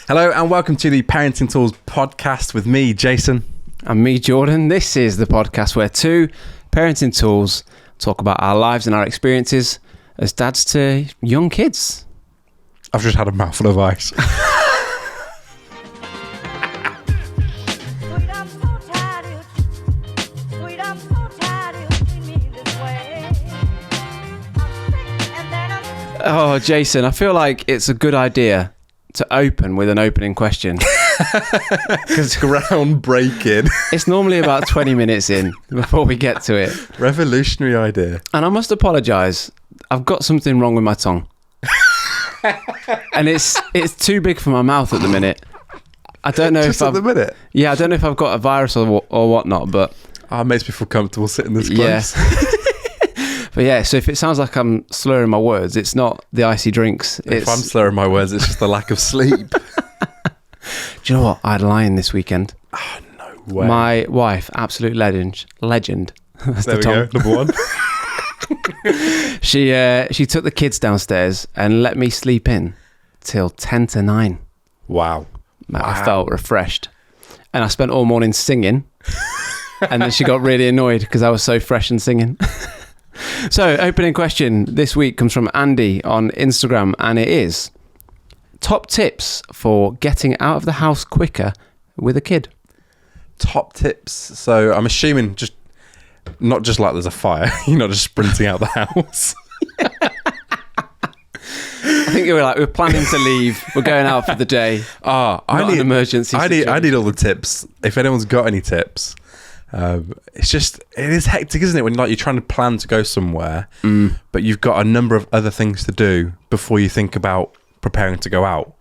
Hello and welcome to the Parenting Tools podcast with me, Jason. And me, Jordan. This is the podcast where two parenting tools talk about our lives and our experiences as dads to young kids. I've just had a mouthful of ice. Oh, Jason, I feel like it's a good idea to open with an opening question. It's groundbreaking. It's normally about 20 minutes in before we get to it. Revolutionary idea. And I must apologise. I've got something wrong with my tongue. And it's too big for my mouth at the minute. I don't know Just if at the minute? Yeah, I don't know if I've got a virus or whatnot, but... Oh, it makes me feel comfortable sitting this close. Yeah. But yeah, so if it sounds like I'm slurring my words, it's not the icy drinks. If I'm slurring my words, it's just the lack of sleep. Do you know what? I had a lie-in this weekend. Oh, no way. My wife, absolute legend. That's there we go, number one. She took the kids downstairs and let me sleep in till 10 to 9. Wow. I felt refreshed. And I spent all morning singing. And then she got really annoyed because I was so fresh and singing. So, opening question this week comes from Andy on Instagram, and it is: top tips for getting out of the house quicker with a kid. Top tips. So I'm assuming not just like there's a fire. You're not just sprinting out the house. I think we're planning to leave. We're going out for the day. I need an emergency. I need all the tips. If anyone's got any tips. It is hectic, isn't it? When you're trying to plan to go somewhere, but you've got a number of other things to do before you think about preparing to go out.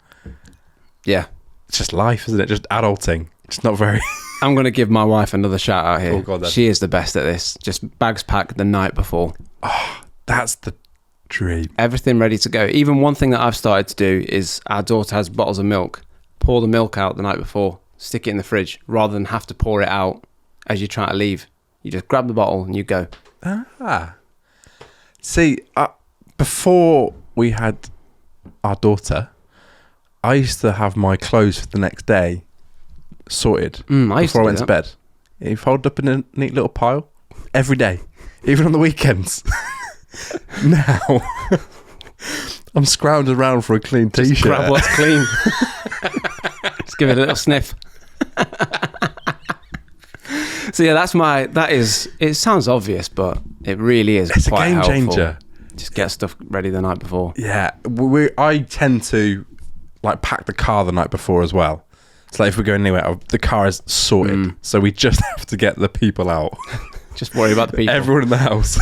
Yeah. It's just life, isn't it? Just adulting. It's not very... I'm going to give my wife another shout out here. Oh, God, she is the best at this. Just bags packed the night before. Oh, that's the dream. Everything ready to go. Even one thing that I've started to do is our daughter has bottles of milk. Pour the milk out the night before. Stick it in the fridge rather than have to pour it out as you try to leave. You just grab the bottle and you go. See, before we had our daughter, I used to have my clothes for the next day sorted before I went to bed. You fold up in a neat little pile every day, even on the weekends. Now, I'm scrounging around for a clean t-shirt. Just grab what's clean. Just give it a little sniff. So yeah, it sounds obvious, but it really is. It's quite a game helpful. changer. Just get stuff ready the night before. Yeah, I tend to pack the car the night before as well. So if we're going anywhere, the car is sorted. So we just have to get the people out. Just worry about the people. Everyone in the house.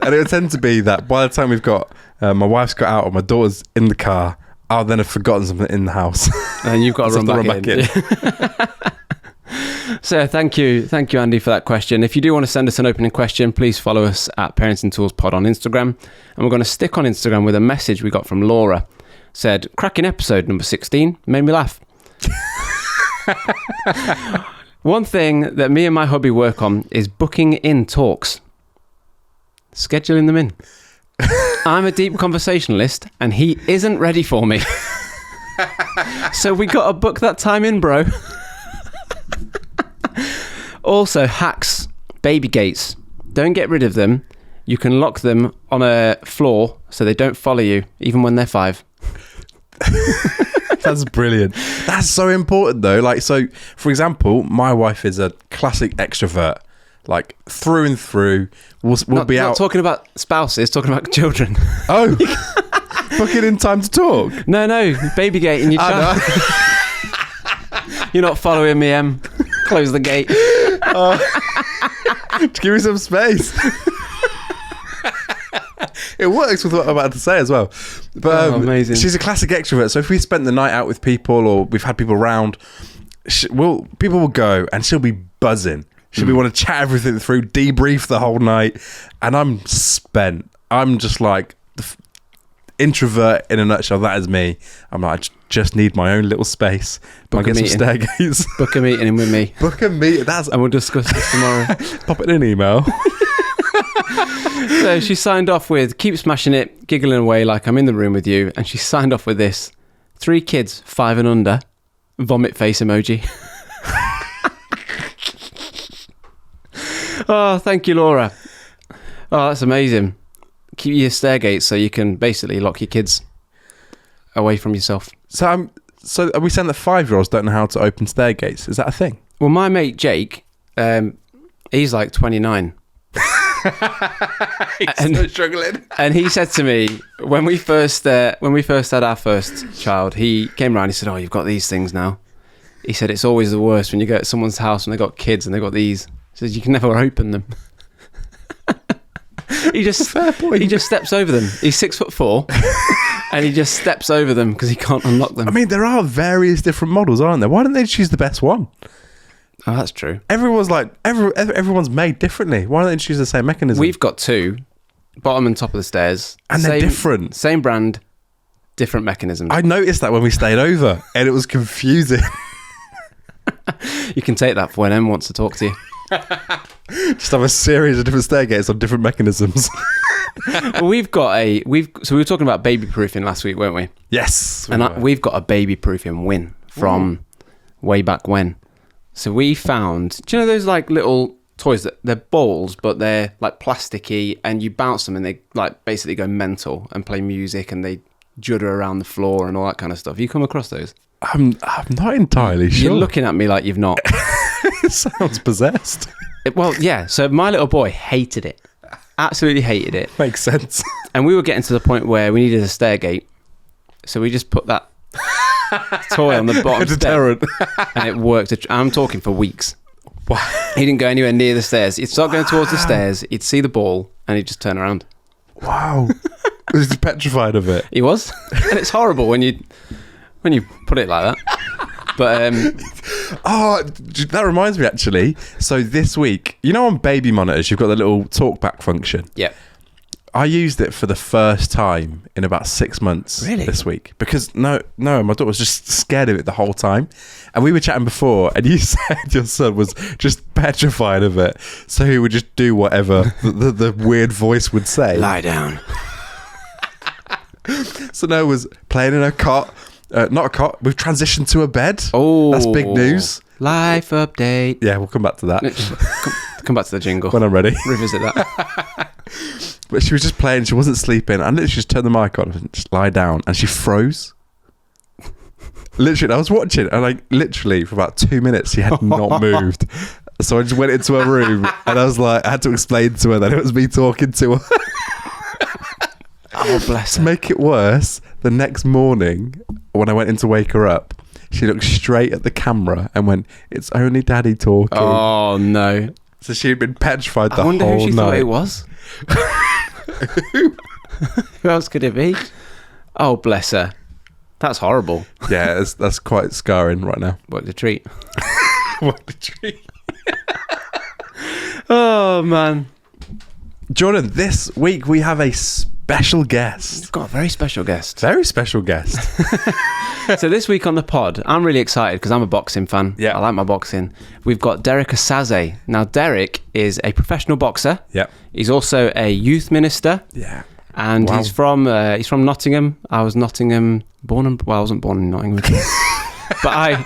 And it would tend to be that by the time we've got, my wife's got out or my daughter's in the car, I'll then have forgotten something in the house. And you've got to run back in. So thank you Andy for that question. If you do want to send us an opening question, please follow us at Parenting Tools Pod on Instagram. And we're going to stick on Instagram with a message we got from Laura. Said, cracking episode number 16, made me laugh. One thing that me and my hubby work on is booking in talks. Scheduling them in. I'm a deep conversationalist and he isn't ready for me. So we got to book that time in, bro. Also, hacks, baby gates. Don't get rid of them. You can lock them on a floor so they don't follow you, even when they're 5. That's brilliant. That's so important, though. So, for example, my wife is a classic extrovert. Through and through. We'll be out. Not talking about spouses, talking about children. Oh, booking in time to talk. No, baby gate in your child. No. You're not following me, Em. Close the gate. Give me some space. It works with what I'm about to say as well. But amazing. She's a classic extrovert. So if we spent the night out with people or we've had people round, people will go and she'll be buzzing. She'll be want to chat everything through, debrief the whole night. And I'm spent. I'm just like the introvert in a nutshell. That is me. I'm like, I just need my own little space. Book get some stairgates. Book a meeting in with me. Book a meeting. And we'll discuss this tomorrow. Pop it in an email. So she signed off with, keep smashing it, giggling away like I'm in the room with you. And she signed off with this, 3 kids, 5 and under, vomit face emoji. Oh, thank you, Laura. Oh, that's amazing. Keep your stair gates so you can basically lock your kids away from yourself. So are we saying that 5-year-olds don't know how to open stair gates? Is that a thing? Well, my mate Jake, he's like 29. He's still struggling. And he said to me, when we first had our first child, he came around, he said, "Oh, you've got these things now." He said, "It's always the worst when you go to someone's house and they've got kids and they've got these." He says, "You can never open them." He just steps over them. He's 6'4", and he just steps over them because he can't unlock them. I mean, there are various different models, aren't there? Why don't they choose the best one? Oh, that's true. Everyone's made differently. Why don't they choose the same mechanism? We've got 2, bottom and top of the stairs, and they're different. Same brand, different mechanisms. I noticed that when we stayed over, and it was confusing. You can take that for when Em wants to talk to you. Just have a series of different stair gates on different mechanisms. Well, so we were talking about baby proofing last week, weren't we? Yes. We've got a baby proofing win from way back when. So we found, do you know those like little toys that they're balls, but they're like plasticky, and you bounce them and they like basically go mental and play music and they judder around the floor and all that kind of stuff. You come across those? I'm not entirely sure. You're looking at me like you've not. It sounds possessed. Well, yeah. So my little boy hated it. Absolutely hated it. Makes sense. And we were getting to the point where we needed a stair gate. So we just put that toy on the bottom step, and it worked. I'm talking for weeks. Wow. He didn't go anywhere near the stairs. He'd start going towards the stairs. He'd see the ball, and he'd just turn around. Wow. He was petrified of it. He was. And it's horrible when you put it like that. But that reminds me actually. So this week, you know, on baby monitors, you've got the little talkback function. Yeah. I used it for the first time in about 6 months. Really? This week, because no, my daughter was just scared of it the whole time, and we were chatting before, and you said your son was just petrified of it, so he would just do whatever the weird voice would say. Lie down. So Noah was playing in a cot. Not a cot. We've transitioned to a bed. Oh, that's big news. Life update. Yeah, we'll come back to that. Come back to the jingle when I'm ready. Revisit that. But she was just playing. She wasn't sleeping. I literally just turned the mic on and just lie down, and she froze. Literally, I was watching, and literally for about 2 minutes, she had not moved. So I just went into her room, and I was like, I had to explain to her that it was me talking to her. Oh, bless her. To make it worse, the next morning, when I went in to wake her up, she looked straight at the camera and went, "It's only Daddy talking." Oh, no. So she'd been petrified the whole night. I wonder who she thought it was. Who else could it be? Oh, bless her. That's horrible. Yeah, that's quite scarring right now. What a treat. What a treat. Oh, man. Jordan, this week we have a special guest. We've got a very special guest. Very special guest. So this week on the pod, I'm really excited because I'm a boxing fan. Yeah. I like my boxing. We've got Derrick Osaze. Now, Derrick is a professional boxer. Yeah. He's also a youth minister. Yeah. And wow. he's from Nottingham. I wasn't born in Nottingham. But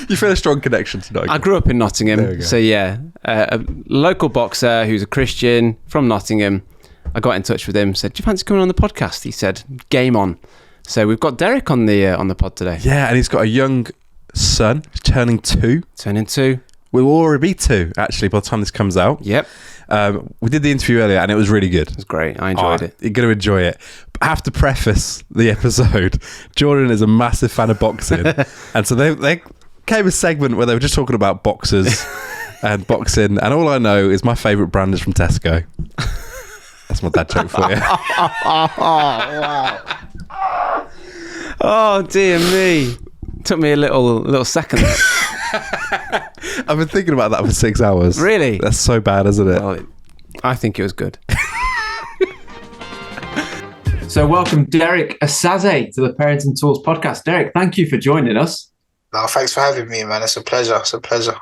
you feel a strong connection to Nottingham. I grew up in Nottingham. So yeah, a local boxer who's a Christian from Nottingham. I got in touch with him, said, "Do you fancy coming on the podcast?" He said, "Game on." So we've got Derrick on the pod today. Yeah, and he's got a young son, turning 2. Turning 2. We'll already be 2, actually, by the time this comes out. Yep. We did the interview earlier, and it was really good. It was great. I enjoyed it. You're going to enjoy it. But I have to preface the episode. Jordan is a massive fan of boxing. And so they came a segment where they were just talking about boxers and boxing. And all I know is my favourite brand is from Tesco. That's my dad joke for you. Wow. Oh, dear me. Took me a little second. I've been thinking about that for 6 hours. Really? That's so bad, isn't it? Well, I think it was good. So welcome Derrick Osaze to the Parenting Tools podcast. Derrick, thank you for joining us. No, thanks for having me, man. It's a pleasure. It's a pleasure.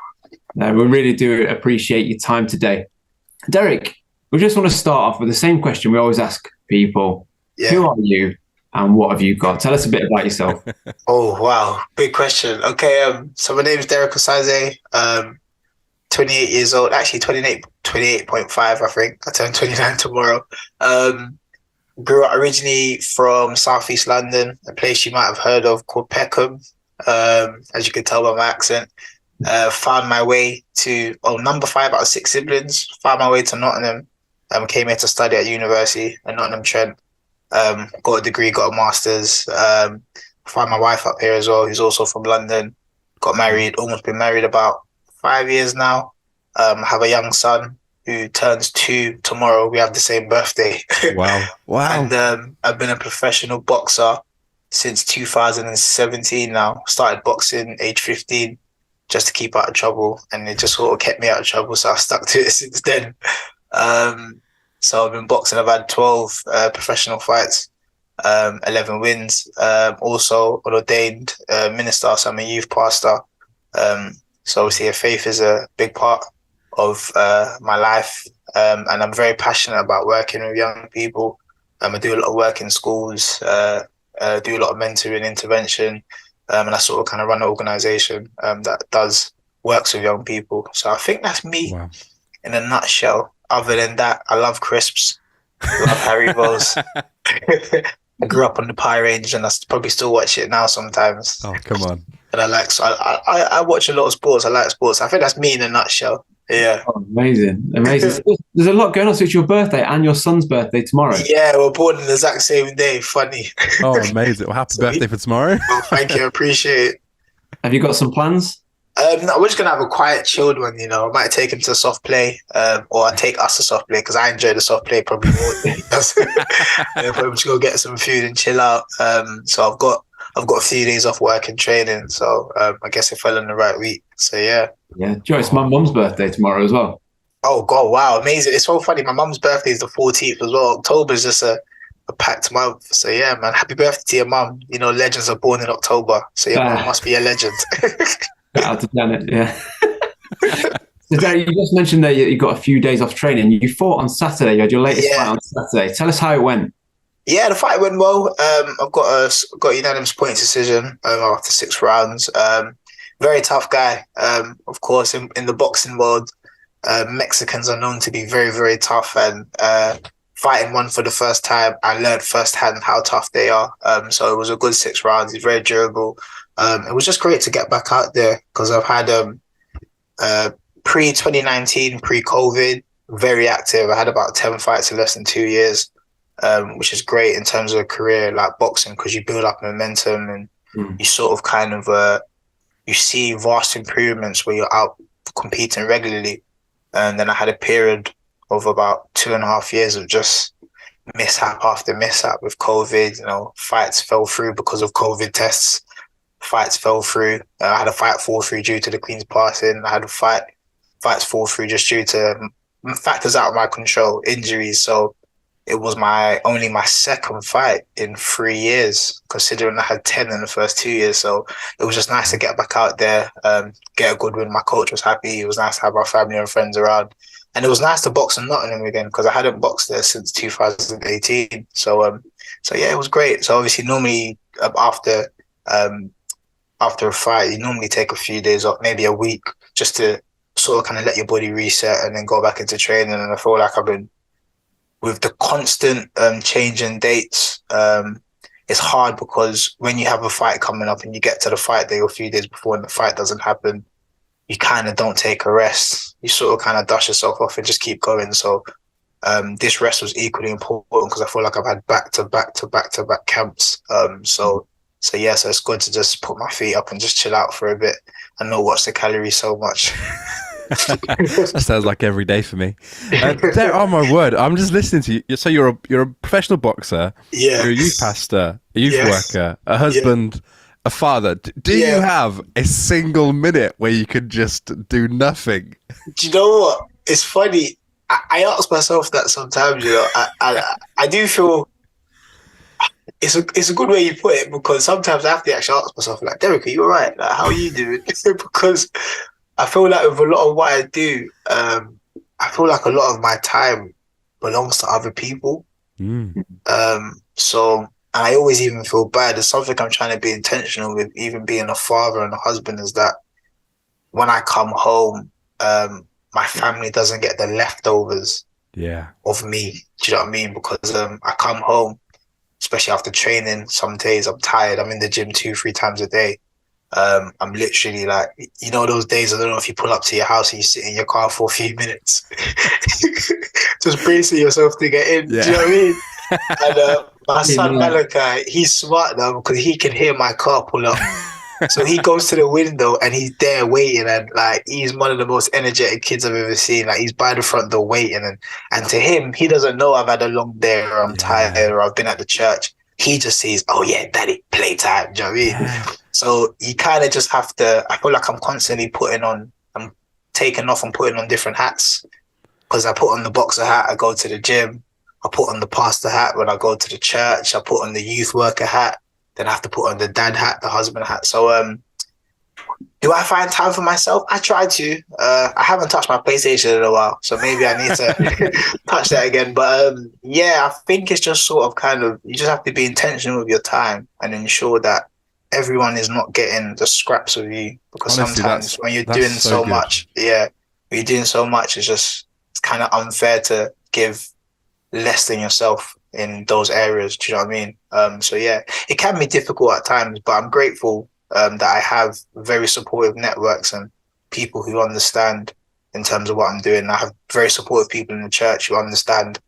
No, we really do appreciate your time today. Derrick, we just want to start off with the same question we always ask people. Yeah. Who are you and what have you got? Tell us a bit about yourself. Oh wow, big question. Okay, so my name is Derrick Osaze. 28 years old. Actually, 28.5. I think I turn 29 tomorrow. Grew up originally from Southeast London, a place you might have heard of called Peckham. As you can tell by my accent. Found my way to number 5 out of 6 siblings. Found my way to Nottingham. Came here to study at university at Nottingham Trent. Got a degree, got a master's. Found my wife up here as well, who's also from London. Got married, almost been married about 5 years now. Have a young son who turns 2 tomorrow. We have the same birthday. Wow. And I've been a professional boxer since 2017 now. Started boxing age 15 just to keep out of trouble, and it just sort of kept me out of trouble, so I've stuck to it since then. So I've been boxing. I've had 12 professional fights, 11 wins. Also an ordained minister, so I'm a youth pastor. So obviously faith is a big part of my life, and I'm very passionate about working with young people. I do a lot of work in schools, do a lot of mentoring, intervention, and I sort of kind of run an organisation that does works with young people. So I think that's me in a nutshell. Other than that, I love crisps, love Haribos. I grew up on the Pie Range, and I probably still watch it now sometimes. Oh, come on. And I watch a lot of sports. I like sports. I think that's me in a nutshell. Yeah. Oh, amazing. There's a lot going on. So it's your birthday and your son's birthday tomorrow. Yeah, we're born on the exact same day. Funny. Oh, amazing. Well, happy birthday for tomorrow. Well, thank you. I appreciate it. Have you got some plans? No, we're just going to have a quiet, chilled one, I might take him to soft play, or I take us to soft play, because I enjoy the soft play probably more than he does. Probably just go get some food and chill out. So I've got a few days off work and training, so I guess it fell in the right week. So yeah. Yeah, Joe, it's my mum's birthday tomorrow as well. Oh God, wow, amazing. It's so funny. My mum's birthday is the 14th as well. October is just a packed month. So yeah, man, happy birthday to your mum. Legends are born in October, so your mum must be a legend. Shout out to Janet, yeah. So Derrick, you just mentioned that you got a few days off training. You fought on Saturday. You had your latest fight on Saturday. Tell us how it went. Yeah, the fight went well. I've got a unanimous point decision after 6 rounds. Very tough guy. Of course, in the boxing world, Mexicans are known to be very, very tough. And fighting one for the first time, I learned firsthand how tough they are. So it was a good 6 rounds. He's very durable. It was just great to get back out there, because I've had pre-2019, pre-COVID, very active. I had about 10 fights in less than 2 years, which is great in terms of a career like boxing, because you build up momentum and you sort of kind of you see vast improvements where you're out competing regularly. And then I had a period of about 2.5 years of just mishap after mishap with COVID. Fights fell through because of COVID tests. Fights fell through. I had a fight fall through due to the Queen's passing. I had fights fall through just due to factors out of my control, injuries. So it was only my second fight in 3 years, considering I had 10 in the first 2 years. So it was just nice to get back out there, get a good win. My coach was happy. It was nice to have our family and friends around. And it was nice to box in Nottingham again, because I hadn't boxed there since 2018. So yeah, it was great. So obviously normally after a fight, you normally take a few days off, maybe a week, just to sort of kind of let your body reset and then go back into training. And I feel like I've been, with the constant changing dates, it's hard, because when you have a fight coming up and you get to the fight day or a few days before and the fight doesn't happen, you kind of don't take a rest. You sort of kind of dust yourself off and just keep going. So this rest was equally important, because I feel like I've had back-to-back camps. So yeah, so it's good to just put my feet up and just chill out for a bit and not watch the calories so much. That sounds like every day for me. There, oh my word! I'm just listening to you. So you're a professional boxer. Yeah. You're a youth pastor, a youth worker, a husband, a father. Do you have a single minute where you could just do nothing? Do you know what? It's funny. I ask myself that sometimes. I do feel. It's a good way you put it, because sometimes I have to actually ask myself, like, Derrick, are you all right? Like, how are you doing? Because I feel like with a lot of what I do, I feel like a lot of my time belongs to other people. So and I always even feel bad. There's something I'm trying to be intentional with, even being a father and a husband, is that when I come home, my family doesn't get the leftovers of me. Do you know what I mean? Because I come home, especially after training, some days I'm tired. I'm in the gym 2-3 times a day. I'm literally like, you know, those days, I don't know if you pull up to your house and you sit in your car for a few minutes, just bracing yourself to get in. Yeah. Do you know what I mean? And my son Malachi, he's smart now because he can hear my car pull up. So he goes to the window and he's there waiting, and like he's one of the most energetic kids I've ever seen. Like he's by the front door waiting, and to him, he doesn't know I've had a long day or I'm tired or I've been at the church. He just sees, oh yeah, daddy, playtime. Do you know what I mean? Yeah. So you kind of just have to, I feel like I'm constantly I'm taking off and putting on different hats, because I put on the boxer hat, I go to the gym. I put on the pastor hat when I go to the church. I put on the youth worker hat. Then I have to put on the dad hat, the husband hat. So do I find time for myself? I try to. I haven't touched my PlayStation in a while, so maybe I need to touch that again. But yeah, I think it's just sort of kind of, you just have to be intentional with your time and ensure that everyone is not getting the scraps of you. Because honestly, sometimes when you're doing so much, when you're doing so much, it's kind of unfair to give less than yourself in those areas. Do you know what I mean? So yeah, it can be difficult at times, but I'm grateful that I have very supportive networks and people who understand in terms of what I'm doing. I have very supportive people in the church who understand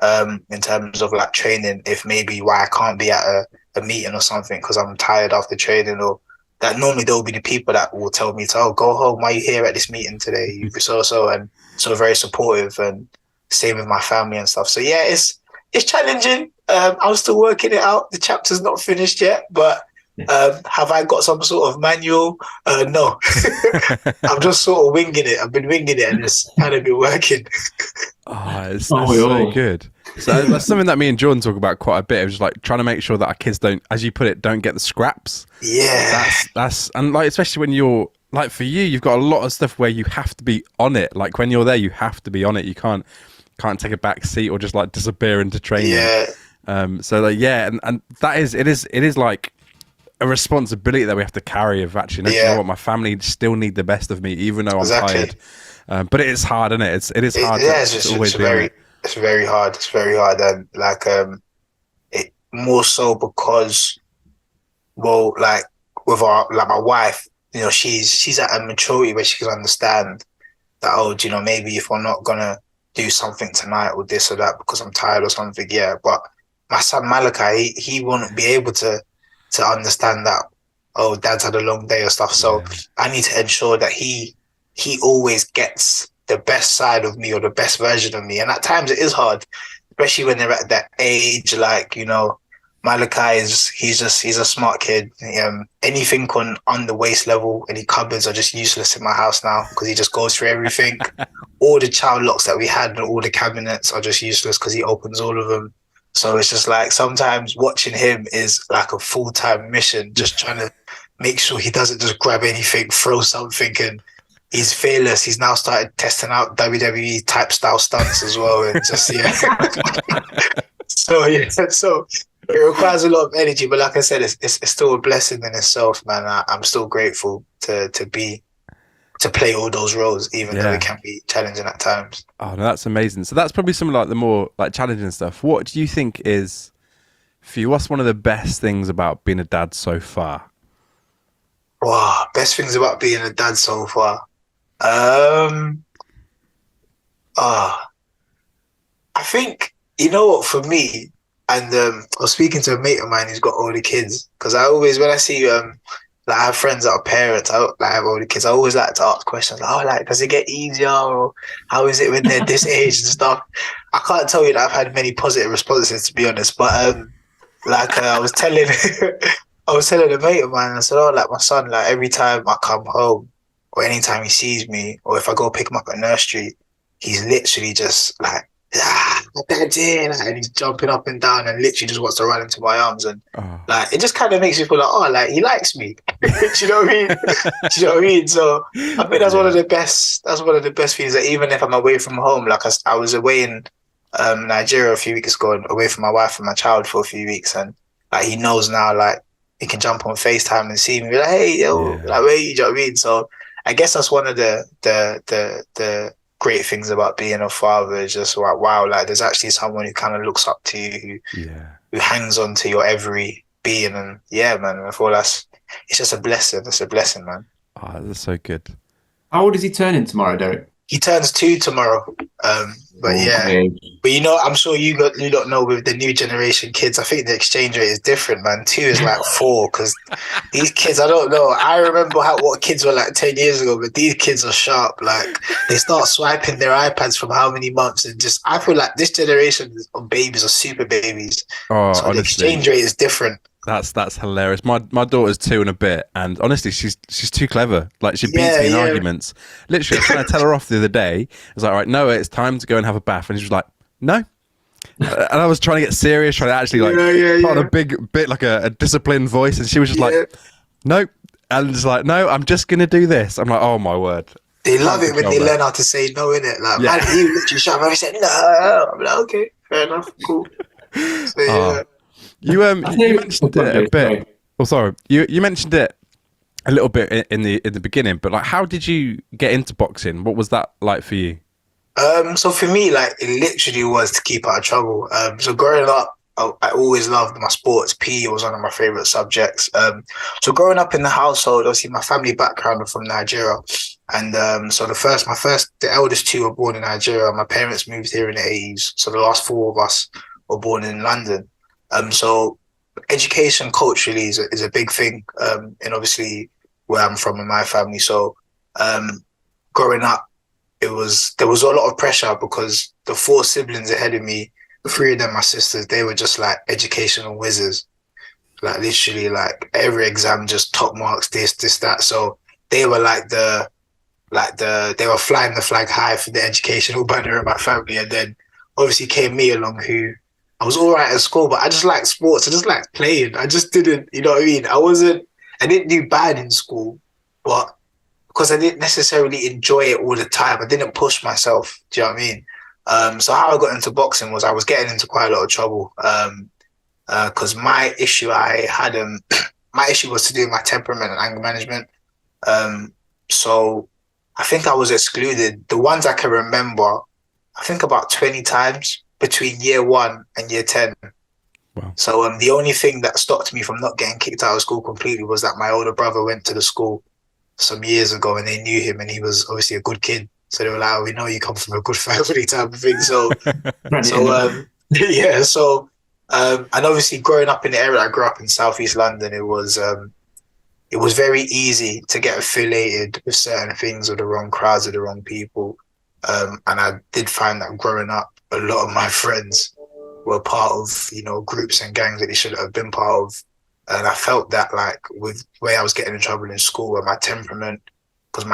in terms of like training, if maybe why I can't be at a meeting or something because I'm tired after training, or that normally there'll be the people that will tell me to, oh, go home, why are you here at this meeting today? You so and so very supportive, and same with my family and stuff. So yeah, it's challenging. I'm still working it out. The chapter's not finished yet, but have I got some sort of manual? No. I'm just sort of winging it. I've been winging it and it's kind of been working. That's so good. So that's something that me and Jordan talk about quite a bit. It was like trying to make sure that our kids don't, as you put it, don't get the scraps. Yeah. That's and like, especially when you're like, for you've got a lot of stuff where you have to be on it. Like when you're there, you have to be on it. You can't take a back seat or just like disappear into training. Yeah. So like, yeah, and that is, it is like a responsibility that we have to carry of actually, you know what, my family still need the best of me, even though I'm tired. But it is hard, isn't it? It is hard. It's very hard. It's very hard. And like, it more so because, well, like with my wife, you know, she's at a maturity where she can understand that, oh, do you know, maybe if we're not gonna do something tonight or this or that because I'm tired or something, but my son Malachi, he won't be able to understand that, oh, dad's had a long day or stuff. So I need to ensure that he always gets the best side of me or the best version of me. And at times it is hard, especially when they're at that age. Like, you know, Malachi he's a smart kid. Anything on the waist level, any cupboards are just useless in my house now because he just goes through everything. All the child locks that we had and all the cabinets are just useless because he opens all of them. So it's just like sometimes watching him is like a full-time mission, just trying to make sure he doesn't just grab anything, throw something, and he's fearless. He's now started testing out WWE type style stunts as well. And just, so it requires a lot of energy, but like I said, it's still a blessing in itself, man. I'm still grateful to play all those roles, even though it can be challenging at times. Oh no, that's amazing. So that's probably some of like the more like challenging stuff. What do you think is, for you, what's one of the best things about being a dad so far? Wow, best things about being a dad so far. I think, you know what, for me, and I was speaking to a mate of mine who's got older kids, because I always, when I see like I have friends that are parents, I have older kids, I always like to ask questions like, oh, like, does it get easier, or how is it when they're this age and stuff? I can't tell you that I've had many positive responses, to be honest, but like I was telling a mate of mine, I said, oh, like my son, like every time I come home or anytime he sees me, or if I go pick him up at nursery, he's literally just like, dad's here, like, and he's jumping up and down and literally just wants to run into my arms, and like it just kind of makes me feel like, oh, like he likes me. Do you know what I mean? Do you know what I mean? So I think that's one of the best. That's one of the best things. That even if I'm away from home, like I was away in Nigeria a few weeks ago, away from my wife and my child for a few weeks, and like he knows now, like he can jump on FaceTime and see me, be like, hey, yo, like where you? Do you know what I mean? So I guess that's one of the great things about being a father is just like, wow, like there's actually someone who kind of looks up to you, who hangs on to your every being, and yeah, man, I feel it's just a blessing. It's a blessing, man. Oh, that's so good. How old is he turning tomorrow, Derrick? He turns 2 tomorrow. But but you know, I'm sure you don't know with the new generation kids. I think the exchange rate is different, man. 2 is like 4 because these kids, I don't know. I remember what kids were like 10 years ago, but these kids are sharp. Like they start swiping their iPads from how many months, and just I feel like this generation of babies are super babies. Oh, so honestly, the exchange rate is different. That's hilarious. My daughter's 2 and a bit, and honestly, she's too clever. Like she beats me in arguments. Literally, I was trying to tell her off the other day. I was like, "All right, Noah, it's time to go and have a bath," and she was like, "No." And I was trying to get serious, trying to actually put on a big bit like a disciplined voice, and she was just like, "No," and just like, "No, I'm just gonna do this." I'm like, "Oh my word." They love it when they learn how to say no, innit? Like, man, he literally shut up and said no. I'm like, okay, fair enough, cool. So, You mentioned it a bit. Oh, sorry. You mentioned it a little bit in the beginning, but like, how did you get into boxing? What was that like for you? So for me, like, it literally was to keep out of trouble. So growing up, I always loved my sports. PE was one of my favorite subjects. So growing up in the household, obviously my family background are from Nigeria, and so the eldest 2 were born in Nigeria. My parents moved here in the 80s, so the last 4 of us were born in London. So education culturally is a big thing, and obviously where I'm from in my family. So growing up, there was a lot of pressure because the 4 siblings ahead of me, 3 of them, my sisters, they were just like educational wizards. Like literally, like every exam, just top marks, this, that. So they were they were flying the flag high for the educational banner in my family. And then obviously came me along, who I was all right at school, but I just liked sports. I just liked playing. I just didn't, you know what I mean? I didn't do bad in school, but because I didn't necessarily enjoy it all the time, I didn't push myself. Do you know what I mean? So how I got into boxing was I was getting into quite a lot of trouble. Because my issue my issue was to do with my temperament and anger management. So I think I was excluded. The ones I can remember, I think about 20 times between year 1 and year 10. Wow. So the only thing that stopped me from not getting kicked out of school completely was that my older brother went to the school some years ago and they knew him, and he was obviously a good kid. So they were like, oh, we know you come from a good family type of thing. So, yeah. So, and obviously growing up in the area I grew up in, Southeast London, it was very easy to get affiliated with certain things or the wrong crowds or the wrong people. And I did find that growing up, a lot of my friends were part of, groups and gangs that they shouldn't have been part of. And I felt that, like, with the way I was getting in trouble in school and my temperament, because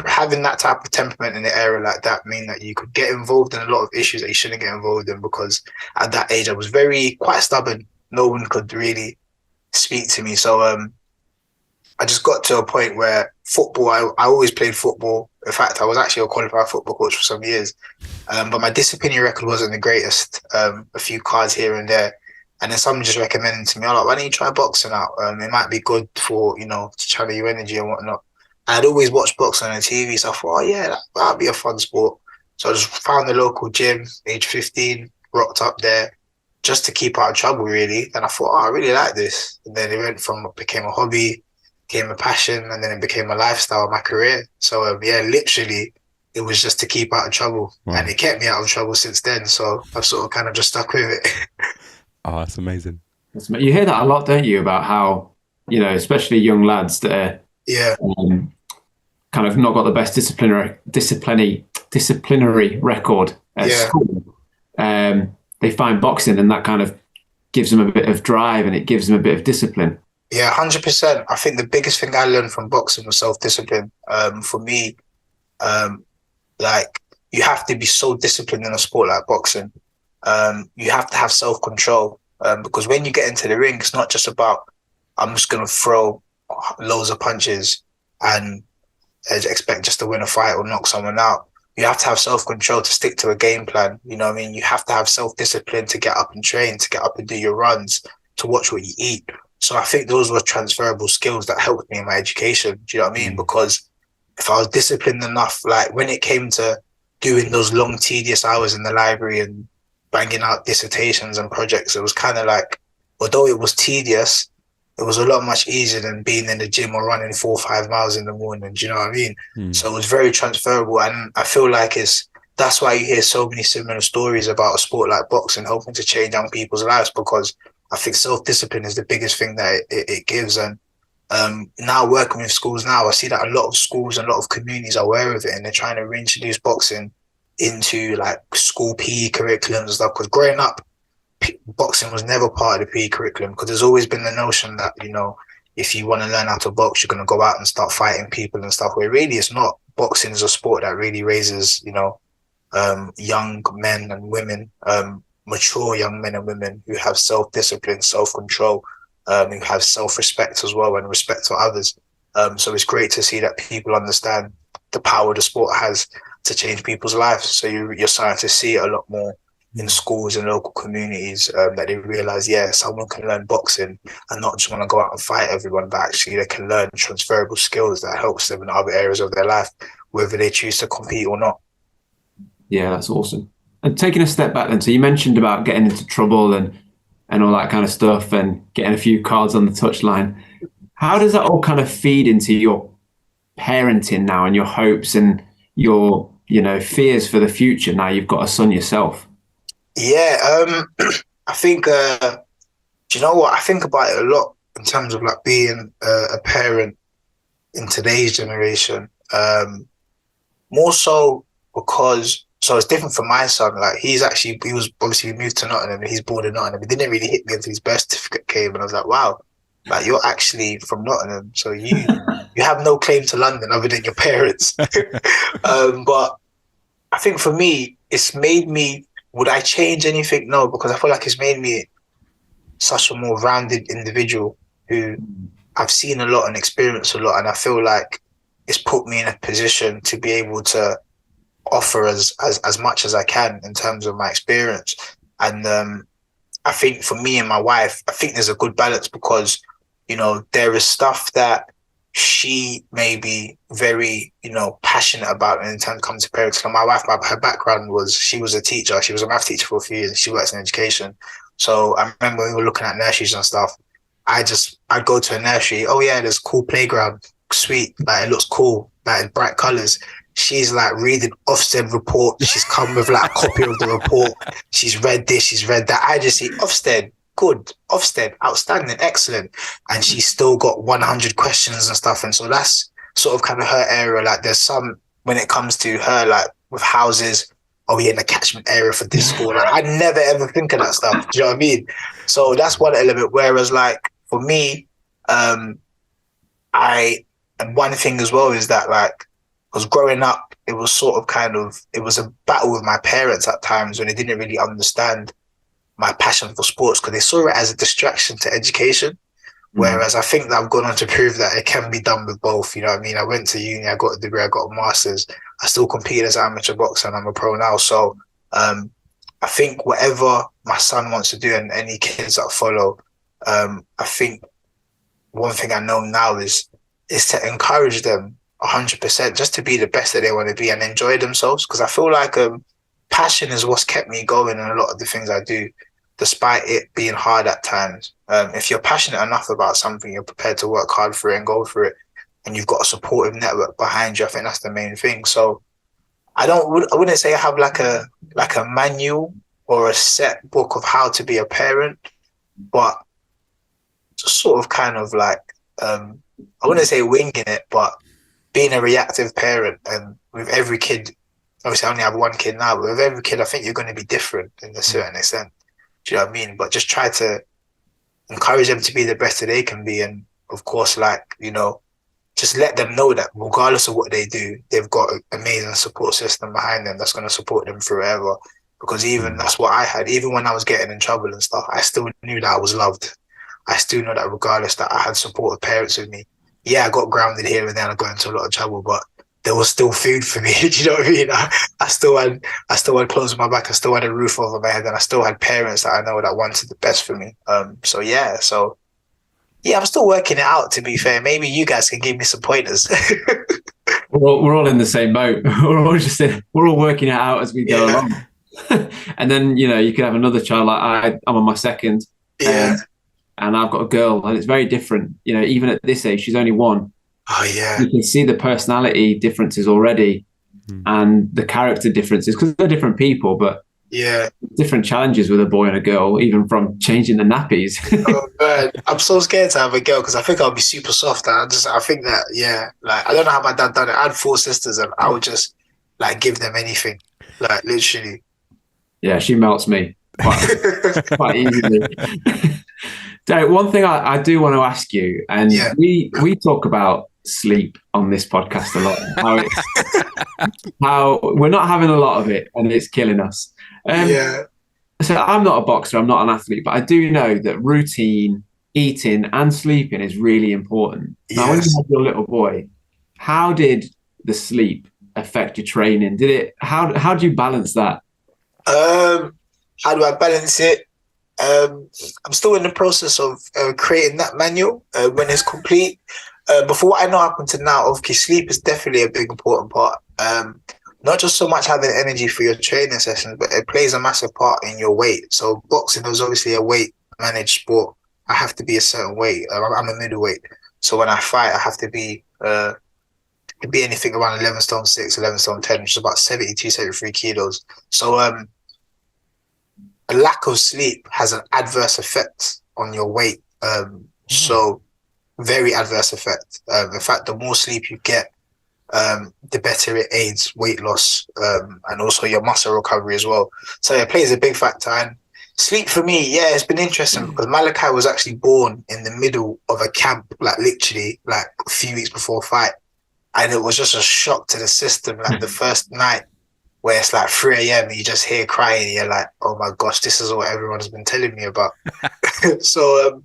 having that type of temperament in the area like that mean that you could get involved in a lot of issues that you shouldn't get involved in, because at that age I was quite stubborn. No one could really speak to me. So I just got to a point where football, I always played football. In fact, I was actually a qualified football coach for some years. But my disciplinary record wasn't the greatest. A few cards here and there. And then someone just recommended to me, why don't you try boxing out? It might be good for, to channel your energy and whatnot. I'd always watched boxing on the TV, so I thought, that'd be a fun sport. So I just found the local gym, age 15, rocked up there just to keep out of trouble, really. And I thought, I really like this. And then it became a hobby, became a passion, and then it became a lifestyle, my career. So literally, it was just to keep out of trouble. Wow. And it kept me out of trouble since then. So I've sort of kind of just stuck with it. Oh, that's amazing. You hear that a lot, don't you, about how, especially young lads that are kind of not got the best disciplinary record at school. They find boxing and that kind of gives them a bit of drive and it gives them a bit of discipline. Yeah, 100%. I think the biggest thing I learned from boxing was self-discipline. For me, you have to be so disciplined in a sport like boxing. You have to have self-control because when you get into the ring, it's not just about, I'm just going to throw loads of punches and expect just to win a fight or knock someone out. You have to have self-control to stick to a game plan. You know what I mean? You have to have self-discipline to get up and train, to get up and do your runs. to watch what you eat. So I think those were transferable skills that helped me in my education. Do you know what I mean? Because if I was disciplined enough, like when it came to doing those long, tedious hours in the library and banging out dissertations and projects, it was kind of like, although it was tedious, it was a lot much easier than being in the gym or running 4 or 5 miles in the morning. Do you know what I mean? So it was very transferable. And I feel like that's why you hear so many similar stories about a sport like boxing helping to change young people's lives, because I think self-discipline is the biggest thing that it gives. And now working with schools now, I see that a lot of schools and a lot of communities are aware of it, and they're trying to reintroduce boxing into like school PE curriculums and stuff. Because growing up, boxing was never part of the PE curriculum, because there's always been the notion that, you know, if you want to learn how to box, you're going to go out and start fighting people and stuff, where really it's not. Boxing is a sport that really raises, you know, young men and women, mature young men and women who have self-discipline, self-control, who have self-respect as well and respect for others. So it's great to see that people understand the power the sport has to change people's lives. So you're starting to see it a lot more in schools and local communities, that they realize, yeah, someone can learn boxing and not just want to go out and fight everyone, but actually they can learn transferable skills that helps them in other areas of their life, whether they choose to compete or not. Yeah, that's awesome. And taking a step back then, so you mentioned about getting into trouble and all that kind of stuff and getting a few cards on the touchline. How does that all kind of feed into your parenting now and your hopes and your, you know, fears for the future now you've got a son yourself? Yeah, I think, do you know what? I think about it a lot in terms of like being a parent in today's generation. More so because, so it's different for my son. Like he was obviously moved to Nottingham and he's born in Nottingham. It didn't really hit me until his birth certificate came, and I was like, wow, like you're actually from Nottingham, so you have no claim to London other than your parents. But I think for me, it's made me. Would I change anything? No, because I feel like it's made me such a more rounded individual who I've seen a lot and experienced a lot, and I feel like it's put me in a position to be able to offer as much as I can in terms of my experience. And I think for me and my wife, I think there's a good balance, because, you know, there is stuff that she may be very, you know, passionate about in terms of coming to parenting. So my wife, her background was, she was a teacher. She was a math teacher for a few years and she works in education. So I remember when we were looking at nurseries and stuff, I'd go to a nursery. Oh yeah, there's a cool playground. Sweet. Like it looks cool. Like bright colors. She's like reading Ofsted report. She's come with like a copy of the report. She's read this, she's read that. I just see Ofsted, good. Ofsted, outstanding, excellent. And she's still got 100 questions and stuff. And so that's sort of kind of her area. Like there's some, when it comes to her, like with houses, are we in the catchment area for this school? Like I never ever think of that stuff. Do you know what I mean? So that's one element. Whereas like for me, and one thing as well is that like, because growing up, it was sort of it was a battle with my parents at times when they didn't really understand my passion for sports, because they saw it as a distraction to education. Whereas I think that I've gone on to prove that it can be done with both. You know what I mean? I went to uni, I got a degree, I got a master's. I still compete as an amateur boxer and I'm a pro now. So I think whatever my son wants to do and any kids that follow, I think one thing I know now is to encourage them 100% just to be the best that they want to be and enjoy themselves, because I feel like passion is what's kept me going in a lot of the things I do, despite it being hard at times. If you're passionate enough about something, you're prepared to work hard for it and go for it, and you've got a supportive network behind you. I think that's the main thing. So I wouldn't say I have like a manual or a set book of how to be a parent, but just sort of kind of like I wouldn't say winging it, but being a reactive parent. And with every kid, obviously I only have one kid now, but with every kid, I think you're going to be different in a certain extent. Do you know what I mean? But just try to encourage them to be the best that they can be. And of course, like, you know, just let them know that regardless of what they do, they've got an amazing support system behind them that's going to support them forever. Because even that's what I had. Even when I was getting in trouble and stuff, I still knew that I was loved. I still know that regardless, that I had supportive parents with me. Yeah, I got grounded here and then, I got into a lot of trouble, but there was still food for me. Do you know what I mean? I still had clothes on my back. I still had a roof over my head, and I still had parents that I know that wanted the best for me. So I'm still working it out. To be fair, maybe you guys can give me some pointers. We're all in the same boat. We're all working it out as we go along. And then you could have another child. Like I'm on my second, and I've got a girl, and it's very different. Even at this age, she's only 1. Oh yeah, you can see the personality differences already, and the character differences because they're different people, but different challenges with a boy and a girl, even from changing the nappies. Oh man, I'm so scared to have a girl because I think I'll be super soft. I think that like I don't know how my dad done it. I had 4 sisters, and I would just like give them anything, like literally. Yeah, she melts me quite easily. Derrick, one thing I do want to ask you, and we talk about sleep on this podcast a lot. How we're not having a lot of it, and it's killing us. So I'm not a boxer, I'm not an athlete, but I do know that routine, eating, and sleeping is really important. Now, when you had your little boy, how did the sleep affect your training? How do you balance that? How do I balance it? I'm still in the process of creating that manual when it's complete. But for what I know up until now, obviously sleep is definitely a big important part. Not just so much having energy for your training sessions, but it plays a massive part in your weight. So boxing is obviously a weight managed sport. I have to be a certain weight. I'm a middleweight. So when I fight, I have to be anything around 11 stone 6, 11 stone 10, which is about 72, 73 kilos. So a lack of sleep has an adverse effect on your weight. So very adverse effect. In fact, the more sleep you get, the better it aids weight loss and also your muscle recovery as well. So it plays a big factor. And sleep for me, it's been interesting because Malachi was actually born in the middle of a camp, like literally like a few weeks before fight. And it was just a shock to the system. Like the first night where it's like 3 a.m. and you just hear crying, and you're like, oh my gosh, this is what everyone's been telling me about. So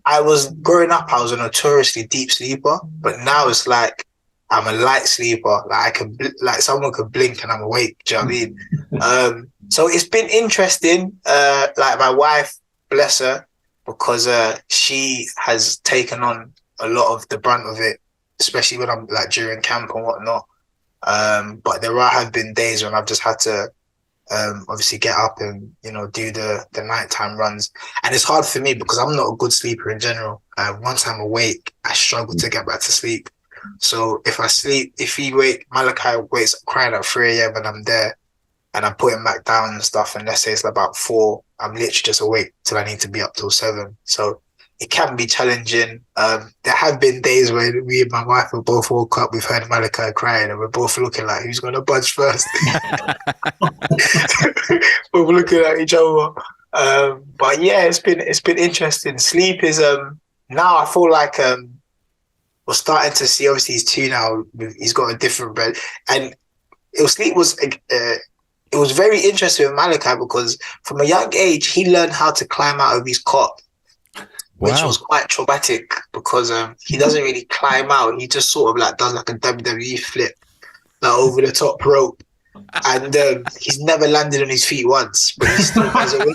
I was growing up, I was a notoriously deep sleeper, but now it's like I'm a light sleeper. Like I can, like someone could blink and I'm awake. Do you know what I mean? So it's been interesting. Like my wife, bless her, because she has taken on a lot of the brunt of it, especially when I'm like during camp and whatnot. But there have been days when I've just had to obviously get up and do the nighttime runs, and it's hard for me because I'm not a good sleeper in general. Once I'm awake, I struggle to get back to sleep. So if Malachi wakes up crying at 3 a.m. and I'm there and I put him back down and stuff, and let's say it's about 4, I'm literally just awake till I need to be up till 7. So it can be challenging. There have been days where me and my wife have both woke up, we've heard Malachi crying, and we're both looking like, who's going to budge first? We're looking at each other. But yeah, it's been interesting. Sleep is, now I feel like we're starting to see, obviously he's 2 now, he's got a different bread. And sleep was, it was very interesting with Malachi because from a young age, he learned how to climb out of his cot. Which was quite traumatic because he doesn't really climb out. He just sort of like does like a WWE flip, like over the top rope. And he's never landed on his feet once, but he still has a win.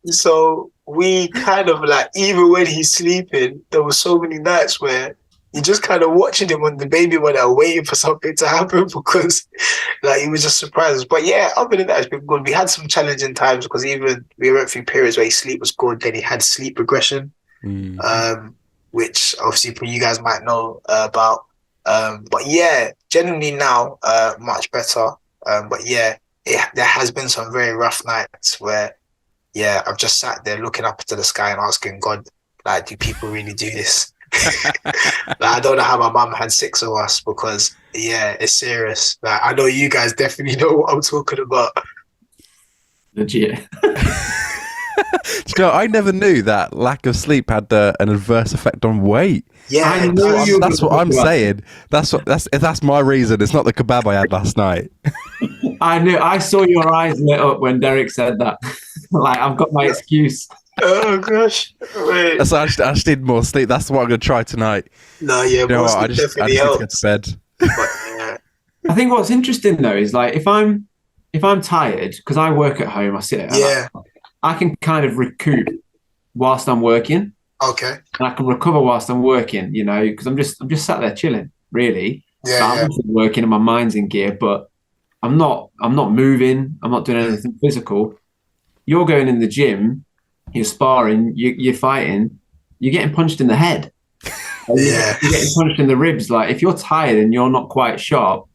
So we kind of like, even when he's sleeping, there were so many nights where you just kind of watching him on the baby monitor waiting for something to happen because like he was just surprised. But yeah, other than that, it's been good. We had some challenging times because even we went through periods where his sleep was good, then he had sleep regression, which obviously you guys might know about. But yeah, generally now, much better. But yeah, there has been some very rough nights where, I've just sat there looking up into the sky and asking God, like, do people really do this? Like, I don't know how my mum had 6 of us because it's serious. Like, I know you guys definitely know what I'm talking about. Legit. I never knew that lack of sleep had an adverse effect on weight. Yeah, that's what I'm saying. That's my reason. It's not the kebab I had last night. I knew. I saw your eyes lit up when Derrick said that. Like, I've got my excuse. Oh gosh. Wait. So I just need more sleep. That's what I'm going to try tonight. No, yeah, You know more what? sleep I just definitely need to get helps. to bed. But yeah. I think what's interesting though is like if I'm tired because I work at home, I sit at a laptop, I can kind of recoup whilst I'm working. Okay. And I can recover whilst I'm working, you know, because I'm just sat there chilling, really. Yeah, Like, yeah. I'm just working and my mind's in gear, but I'm not moving, I'm not doing anything physical. You're going in the gym, you're sparring, you're fighting, you're getting punched in the head. Yeah. You're getting punched in the ribs. Like if you're tired and you're not quite sharp,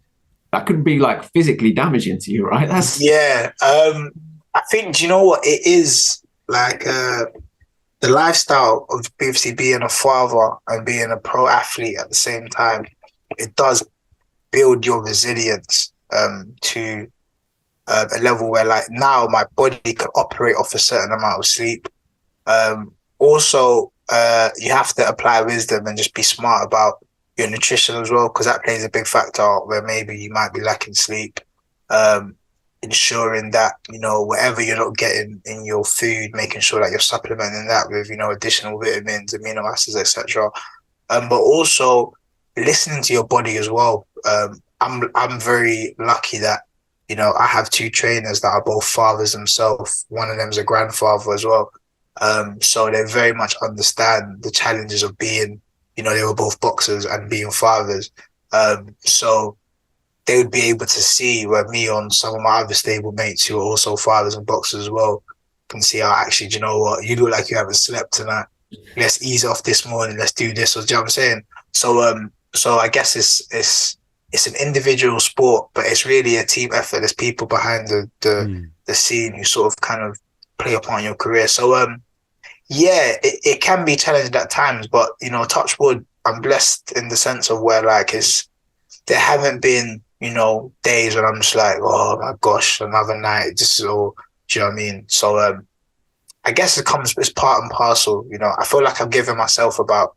that could be like physically damaging to you, right? Yeah. I think, do you know what it is? Like the lifestyle of obviously being a father and being a pro athlete at the same time, it does build your resilience to a level where like now my body can operate off a certain amount of sleep. Also, you have to apply wisdom and just be smart about your nutrition as well, because that plays a big factor where maybe you might be lacking sleep. Ensuring that, you know, whatever you're not getting in your food, making sure that you're supplementing that with, you know, additional vitamins, amino acids, etc. But also listening to your body as well. I'm very lucky that, you know, I have two trainers that are both fathers themselves. One of them is a grandfather as well. So they very much understand the challenges of being, you know, they were both boxers and being fathers. So they would be able to see where me on some of my other stable mates who are also fathers and boxers as well can see how actually, do you know what, you look like you haven't slept tonight. Let's ease off this morning. Let's do this. Or, do you know what I'm saying? So I guess it's an individual sport, but it's really a team effort. There's people behind the scene who sort of kind of play upon your career. So yeah, it can be challenging at times, but you know, touch wood, I'm blessed in the sense of where like there haven't been, you know, days when I'm just like, oh my gosh, another night. This is all, do you know what I mean? So I guess it's part and parcel. You know, I feel like I've given myself about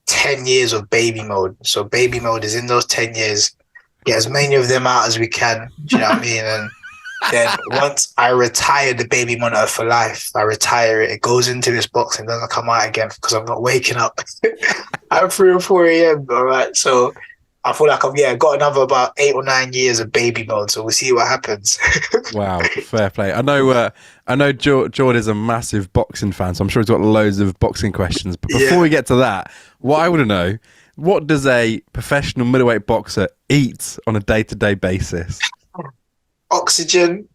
10 years of baby mode. So baby mode is in those 10 years, get as many of them out as we can. Do you know what I mean? And then once I retire the baby monitor for life, I retire it. It goes into this box and doesn't come out again because I'm not waking up at 3 or 4 a.m. All right. So I feel like I've got another about 8 or 9 years of baby mode. So we'll see what happens. Wow, fair play. I know Jordan is a massive boxing fan, so I'm sure he's got loads of boxing questions. But before we get to that, what I want to know, what does a professional middleweight boxer eat on a day-to-day basis? Oxygen.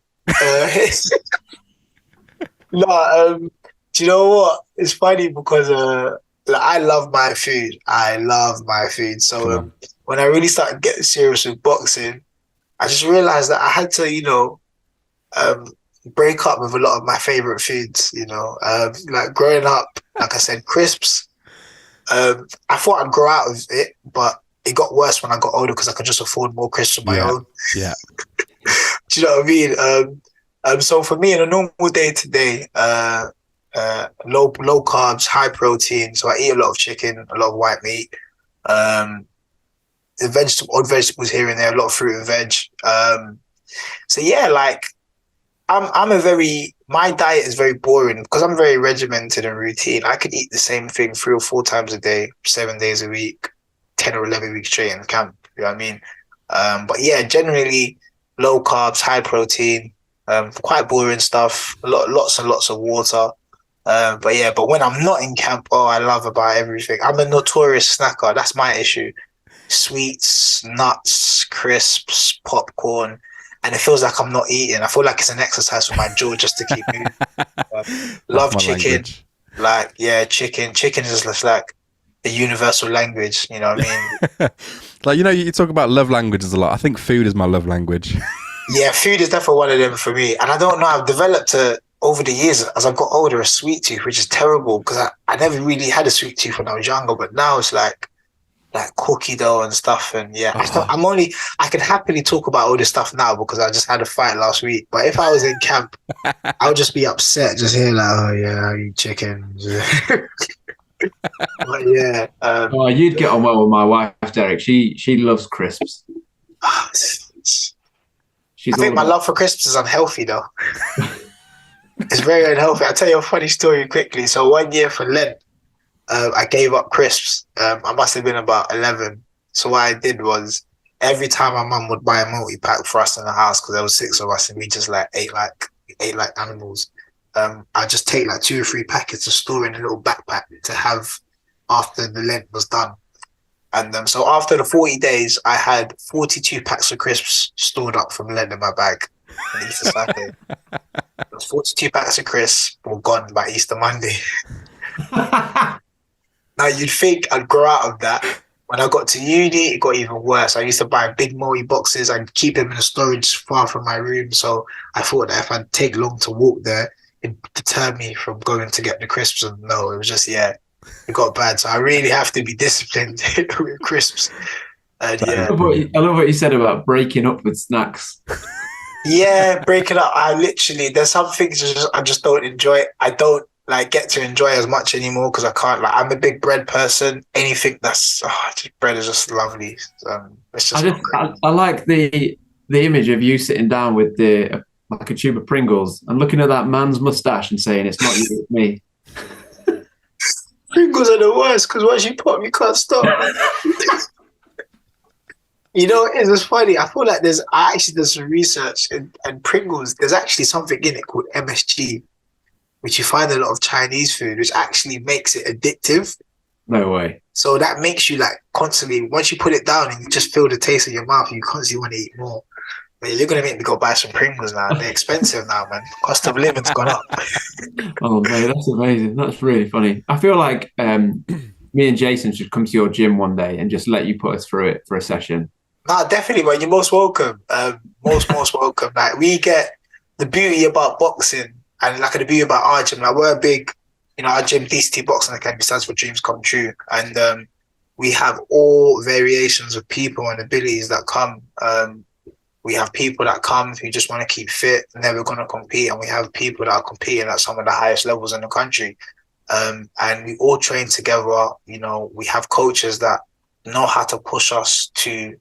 No, do you know what? It's funny because like, I love my food. So when I really started getting serious with boxing, I just realized that I had to, you know, break up with a lot of my favorite foods. You know, like growing up, like I said, crisps. I thought I'd grow out of it, but it got worse when I got older because I could just afford more crisps on my own. Yeah. Do you know what I mean? So for me, in a normal day to day, low carbs, high protein. So I eat a lot of chicken, a lot of white meat, odd vegetables here and there, a lot of fruit and veg. So yeah, like my diet is very boring because I'm very regimented and routine. I could eat the same thing 3 or 4 times a day, 7 days a week, 10 or 11 weeks straight in camp. You know what I mean? But yeah, generally low carbs, high protein, quite boring stuff, lots and lots of water. But when I'm not in camp, I love about everything. I'm a notorious snacker. That's my issue. Sweets, nuts, crisps, popcorn. And it feels like I'm not eating. I feel like it's an exercise for my jaw just to keep moving. Love chicken. Language. Like, yeah, chicken. Chicken is just like the universal language. You know what I mean? Like, you know, you talk about love languages a lot. I think food is my love language. Yeah, food is definitely one of them for me. And I don't know, I've developed over the years, as I've got older, a sweet tooth, which is terrible because I never really had a sweet tooth when I was younger. But now it's like cookie dough and stuff. And yeah, I can happily talk about all this stuff now because I just had a fight last week. But if I was in camp, I would just be upset, just hearing like, oh yeah, I eat chicken. But yeah. You'd get on well with my wife, Derrick. She loves crisps. I think my love for crisps is unhealthy though. It's very unhealthy. I'll tell you a funny story quickly. So one year for Lent, I gave up crisps. I must have been about 11. So what I did was every time my mum would buy a multi-pack for us in the house, because there was 6 of us and we just like ate like animals. I just take like 2 or 3 packets to store in a little backpack to have after the Lent was done. And so after the 40 days, I had 42 packs of crisps stored up from Lent in my bag on Easter Sunday. Those 42 packs of crisps were gone by Easter Monday. Now you'd think I'd grow out of that. When I got to uni, it got even worse. I used to buy big multi boxes and keep them in a storage far from my room. So I thought that if I'd take long to walk there, it'd deter me from going to get the crisps. And no, it was just, it got bad. So I really have to be disciplined with crisps. And I love what you said about breaking up with snacks. Yeah, breaking up. There's some things I just don't enjoy. I don't get to enjoy as much anymore because I can't. I'm a big bread person. Anything that's bread is just lovely. It's just I like the image of you sitting down with like a tube of Pringles and looking at that man's mustache and saying, "It's not you, it's me." Pringles are the worst because once you put them, you can't stop. It's funny. I feel like I actually did some research and Pringles. There's actually something in it called MSG, which you find in a lot of Chinese food, which actually makes it addictive. No way. So that makes you constantly, once you put it down and you just feel the taste in your mouth, you constantly want to eat more. But you're going to make me go buy some Pringles now. They're expensive now, man. Cost of living's gone up. Oh, man, that's amazing. That's really funny. I feel like me and Jason should come to your gym one day and just let you put us through it for a session. No, definitely, man. You're most welcome. Most welcome. We get the beauty about boxing and the beauty about our gym. We're a big, our gym, DCT Boxing Academy, stands for Dreams Come True. And we have all variations of people and abilities that come. We have people that come who just want to keep fit, never going to compete. And we have people that are competing at some of the highest levels in the country. And we all train together. We have coaches that know how to push us to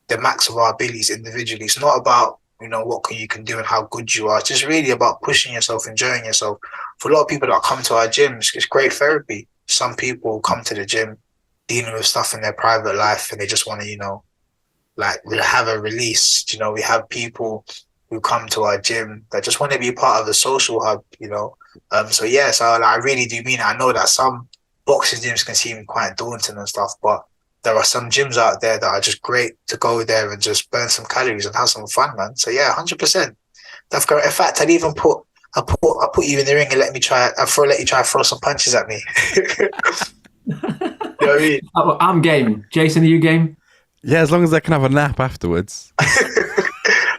the max of our abilities individually. It's not about, what you can do and how good you are. It's just really about pushing yourself, enjoying yourself. For a lot of people that come to our gyms, it's great therapy. Some people come to the gym dealing with stuff in their private life and they just want to, have a release. We have people who come to our gym that just want to be part of the social hub, So I really do mean it. I know that some boxing gyms can seem quite daunting and stuff, but there are some gyms out there that are just great to go there and just burn some calories and have some fun, man. So 100%. In fact, I'd even put you in the ring and let you try to throw some punches at me. You know what I mean? I'm game. Jason, are you game? Yeah, as long as I can have a nap afterwards.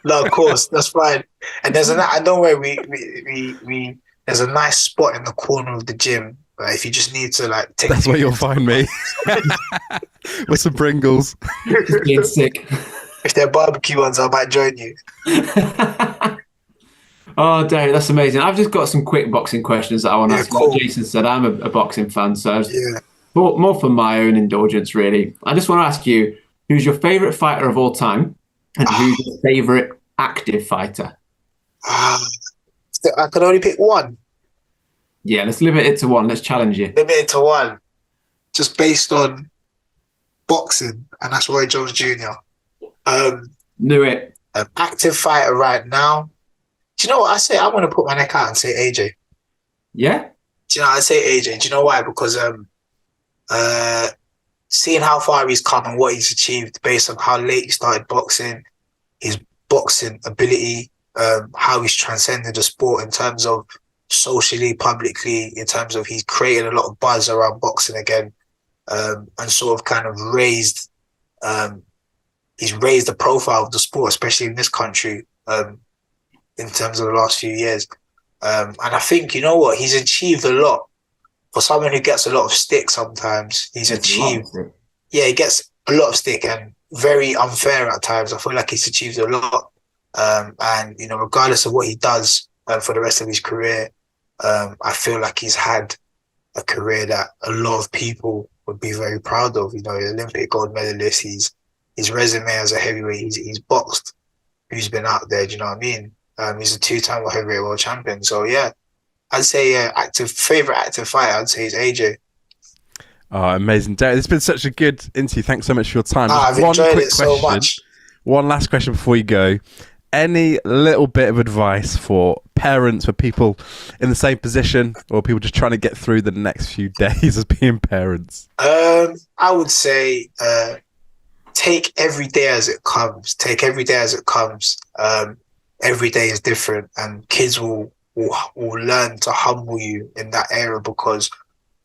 No, of course, that's fine. And there's don't worry, we there's a nice spot in the corner of the gym. If you just need to take. That's where you'll find me. With some Pringles. Just being sick. If they're barbecue ones, I might join you. Oh, Derrick, that's amazing. I've just got some quick boxing questions that I want to ask. Cool. Like Jason said, I'm a boxing fan, so more for my own indulgence, really. I just want to ask you, who's your favourite fighter of all time, and who's your favourite active fighter? I can only pick one. Yeah, let's limit it to one. Let's challenge you. Limit it to one. Just based on boxing, and that's Roy Jones Jr. Knew it. An active fighter right now. Do you know what I say? I want to put my neck out and say AJ. Yeah? Do you know, I say AJ. Do you know why? Because seeing how far he's come and what he's achieved based on how late he started boxing, his boxing ability, how he's transcended the sport in terms of socially, publicly, in terms of he's created a lot of buzz around boxing again, and sort of kind of raised the profile of the sport, especially in this country, in terms of the last few years. And I think, you know what, he's achieved a lot. For someone who gets a lot of stick sometimes, he gets a lot of stick and very unfair at times. I feel like he's achieved a lot. And, regardless of what he does for the rest of his career, I feel like he's had a career that a lot of people would be very proud of. Olympic gold medalist, his resume as a heavyweight, he's boxed who's been out there, do you know what I mean? He's a 2-time heavyweight world champion. So yeah, I'd say favorite active fighter. I'd say is AJ. Oh, amazing, Derrick. It's been such a good interview. Thanks so much for your time. I've enjoyed it so much. One last question before you go. Any little bit of advice for parents, for people in the same position, or people just trying to get through the next few days as being parents? I would say take every day as it comes. Take every day as it comes. Every day is different, and kids will learn to humble you in that area because,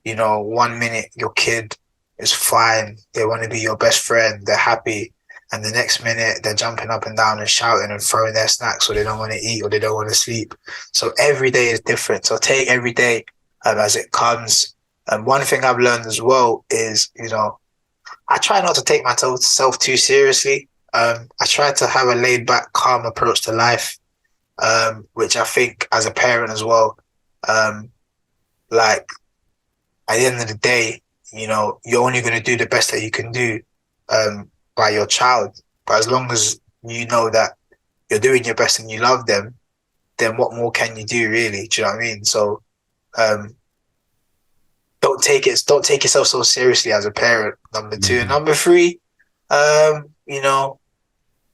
1 minute your kid is fine, they want to be your best friend, they're happy. And the next minute, they're jumping up and down and shouting and throwing their snacks, or they don't want to eat, or they don't want to sleep. So every day is different. So take every day as it comes. And one thing I've learned as well is, I try not to take myself too seriously. I try to have a laid back, calm approach to life, which I think as a parent as well, like at the end of the day, you're only going to do the best that you can do by your child. But as long as you know that you're doing your best and you love them, then what more can you do, really? Do you know what I mean? So don't take yourself so seriously as a parent. Number 2. And number 3,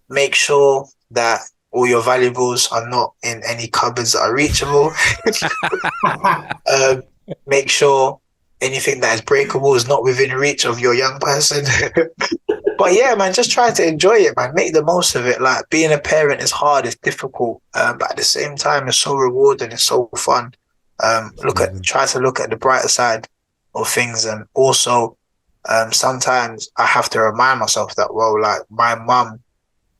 make sure that all your valuables are not in any cupboards that are reachable. Make sure anything that is breakable is not within reach of your young person. But yeah, man, just try to enjoy it, man. Make the most of it. Like, being a parent is hard, it's difficult, but at the same time, it's so rewarding, it's so fun. Try to look at the brighter side of things, and also sometimes I have to remind myself that, well, like, my mum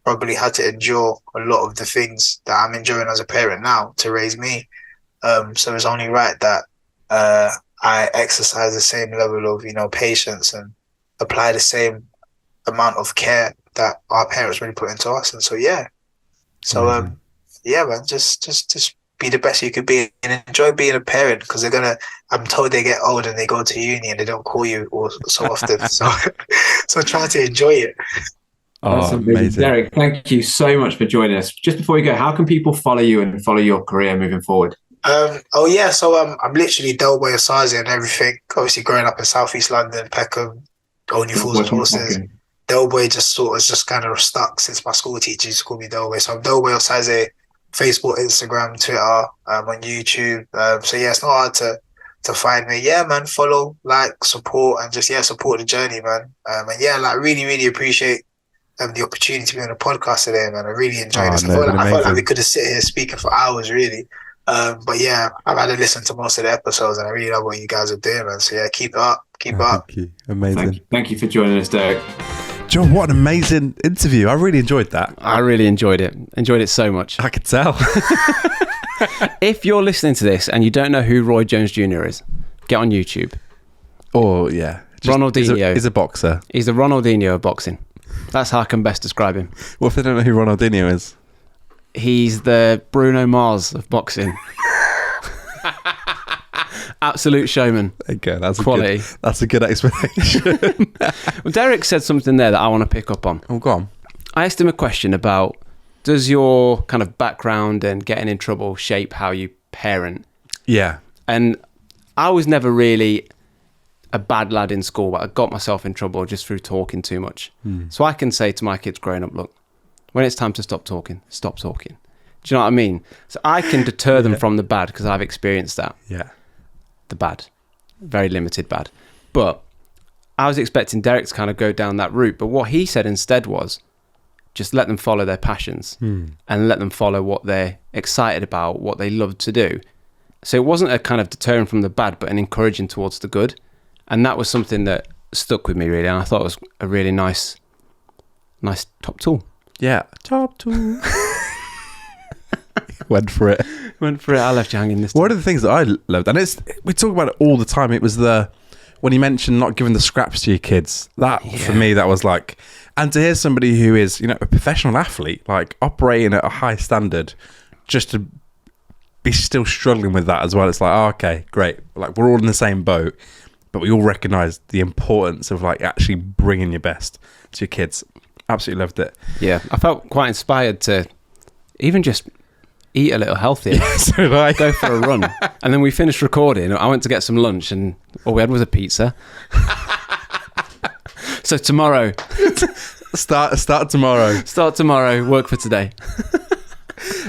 probably had to endure a lot of the things that I'm enjoying as a parent now to raise me. So it's only right that I exercise the same level of patience and apply the same amount of care that our parents really put into us. And so yeah, man, just be the best you could be and enjoy being a parent, because I'm told they get old and they go to uni and they don't call you so often. So try to enjoy it. That's amazing. Derrick, thank you so much for joining us. Just before you go, how can people follow you and follow your career moving forward? So I'm literally Derrick Osaze and everything. Obviously, growing up in Southeast London, Peckham, Only Fools and Horses. Delboy just kind of stuck since my school teacher used to call me Delboy. So I'm Derrick Osaze, Facebook, Instagram, Twitter, on YouTube. So yeah, it's not hard to find me. Yeah, man, follow, like, support, and just support the journey, man. And yeah, like, really, really appreciate the opportunity to be on the podcast today, man. I really enjoyed this. I felt like we could have sit here speaking for hours, really. But yeah, I've had to listen to most of the episodes, and I really love what you guys are doing, man. So yeah, keep it up. Thank you. Amazing. Thank you for joining us, Derrick. John, what an amazing interview. I really enjoyed that. I really enjoyed it. Enjoyed it so much. I could tell. If you're listening to this and you don't know who Roy Jones Jr. is, get on YouTube. Ronaldinho. He's a boxer. He's the Ronaldinho of boxing. That's how I can best describe him. What if they don't know who Ronaldinho is? He's the Bruno Mars of boxing. Absolute showman. Okay, that's quality. That's a good explanation. Well, Derrick said something there that I want to pick up on. Oh, go on. I asked him a question about, does your kind of background and getting in trouble shape how you parent? Yeah. And I was never really a bad lad in school, but I got myself in trouble just through talking too much. So I can say to my kids growing up, look, when it's time to stop talking, stop talking. Do you know what I mean? So I can deter them from the bad, because I've experienced that. Yeah. The bad. Very limited bad. But I was expecting Derrick to kind of go down that route. But what he said instead was, just let them follow their passions and let them follow what they're excited about, what they love to do. So it wasn't a kind of deterring from the bad, but an encouraging towards the good. And that was something that stuck with me, really. And I thought it was a really nice top tool. Yeah. Top tool. Went for it. I left you hanging this time. One of the things that I loved, and we talk about it all the time, it was when you mentioned not giving the scraps to your kids. That, for me, that was like, and to hear somebody who is, a professional athlete, like operating at a high standard, just to be still struggling with that as well. It's like, oh, okay, great. Like, we're all in the same boat, but we all recognise the importance of like actually bringing your best to your kids. Absolutely loved it. Yeah, I felt quite inspired to even just eat a little healthier. So did I. Go for a run. And then we finished recording. I went to get some lunch and all we had was a pizza. So tomorrow. Start tomorrow. Start tomorrow. Work for today.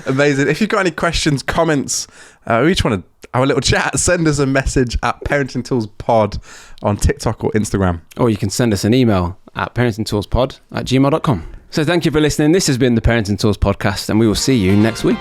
Amazing. If you've got any questions, comments, we each want to have a little chat, send us a message at Parenting Tools Pod on TikTok or Instagram. Or you can send us an email at parentingtoolspod@gmail.com. So thank you for listening. This has been the Parenting Tools Podcast, and we will see you next week.